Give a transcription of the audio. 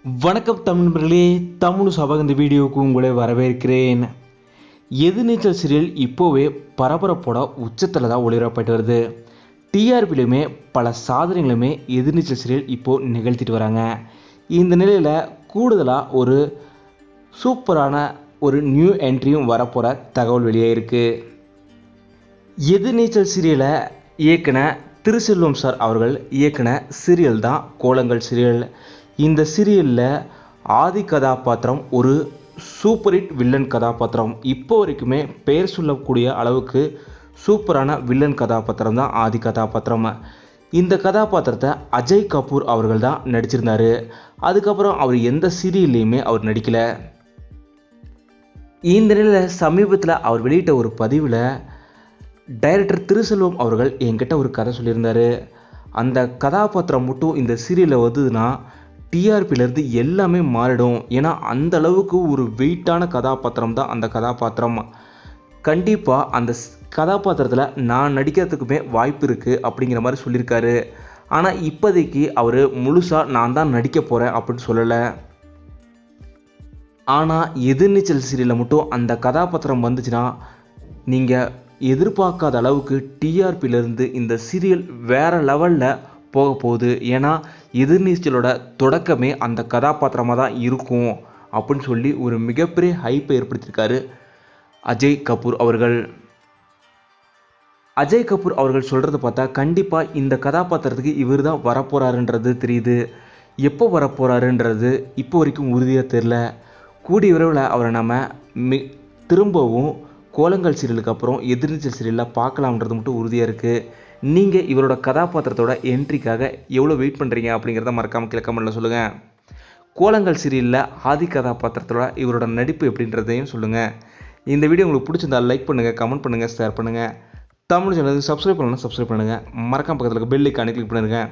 வணக்கம் தமிழ் நண்பர்களே, தமிழ் சபக இந்த வீடியோவுக்கு உங்களை வரவேற்கிறேன். எதிர்நீச்சல் சீரியல் இப்போவே பரபரப்போட உச்சத்தில் தான் ஒளிபரப்பட்டு வருது. டிஆர்பிலுமே பல சாதனைகளுமே எதிர்நீச்சல் சீரியல் இப்போது நிகழ்த்திட்டு வராங்க. இந்த நிலையில் கூடுதலாக ஒரு சூப்பரான ஒரு நியூ என்ட்ரியும் வரப்போகிற தகவல் வெளியாயிருக்கு. எதிர்நீச்சல் சீரியலை இயக்குன திருசெல்வம் சார் அவர்கள் இயக்குன சீரியல் தான் கோலங்கள் சீரியல். இந்த சீரியலில் ஆதி கதாபாத்திரம் ஒரு சூப்பர் ஹிட் வில்லன் கதாபாத்திரம். இப்போ வரைக்குமே பெயர் சொல்லக்கூடிய அளவுக்கு சூப்பரான வில்லன் கதாபாத்திரம் தான் ஆதி கதாபாத்திரம். இந்த கதாபாத்திரத்தை அஜய் கபூர் அவர்கள் தான் நடிச்சிருந்தார். அதுக்கப்புறம் அவர் எந்த சீரியல்லையுமே அவர் நடிக்கலை. இந்த நிலையில் சமீபத்தில் அவர் வெளியிட்ட ஒரு பதிவில் டைரக்டர் திருசெல்வம் அவர்கள் என்கிட்ட ஒரு கதை சொல்லியிருந்தார். அந்த கதாபாத்திரம் மட்டும் இந்த சீரியலில் வந்ததுன்னா டிஆர்பியிலேருந்து எல்லாமே மாறிடும். ஏன்னா அந்த அளவுக்கு ஒரு வெயிட்டான கதாபாத்திரம் தான் அந்த கதாபாத்திரம். கண்டிப்பாக அந்த கதாபாத்திரத்தில் நான் நடிக்கிறதுக்குமே வாய்ப்பு இருக்குது அப்படிங்கிற மாதிரி சொல்லியிருக்காரு. ஆனால் இப்போதைக்கு அவர் முழுசாக நான் தான் நடிக்க போகிறேன் அப்படின்னு சொல்லலை. ஆனால் எதிர்நீச்சல் சீரியலில் மட்டும் அந்த கதாபாத்திரம் வந்துச்சுன்னா நீங்கள் எதிர்பார்க்காத அளவுக்கு டிஆர்பியிலேருந்து இந்த சீரியல் வேறு லெவலில் போக போகுது. ஏன்னா எதிர்நீச்சலோட தொடக்கமே அந்த கதாபாத்திரமாக தான் இருக்கும் அப்படின்னு சொல்லி ஒரு மிகப்பெரிய ஹைப்பை ஏற்படுத்தியிருக்காரு அஜய் கபூர் அவர்கள். அஜய் கபூர் அவர்கள் சொல்கிறத பார்த்தா கண்டிப்பாக இந்த கதாபாத்திரத்துக்கு இவர் தான் வரப்போகிறாருன்றது தெரியுது. எப்போ வரப்போகிறாருன்றது இப்போ வரைக்கும் உறுதியாக தெரில. கூடிய விரைவில் அவரை நம்ம திரும்பவும் கோலங்கள் சீரியலுக்கு அப்புறம் எதிர்நீச்சல் சீரியலில் பார்க்கலாம்ன்றது மட்டும் உறுதியாக இருக்குது. நீங்கள் இவரோட கதாபாத்திரத்தோட என்ட்ரிக்காக எவ்வளோ வெயிட் பண்ணுறீங்க அப்படிங்கிறத மறக்காமல் கீழே கமெண்ட்டில் சொல்லுங்கள். கோலங்கள் சீரியலில் ஆதி கதாபாத்திரத்தோட இவரோட நடிப்பு எப்படின்றதையும் சொல்லுங்கள். இந்த வீடியோ உங்களுக்கு பிடிச்சிருந்தால் லைக் பண்ணுங்கள், கமெண்ட் பண்ணுங்கள், ஷேர் பண்ணுங்கள். தமிழ் சேனலுக்கு சப்ஸ்கிரைப் பண்ணணும்னா சப்ஸ்கிரைப் பண்ணுங்கள். மறக்காம பக்கத்தில் பெல் ஐக்கானை கிளிக் பண்ணுங்கள்.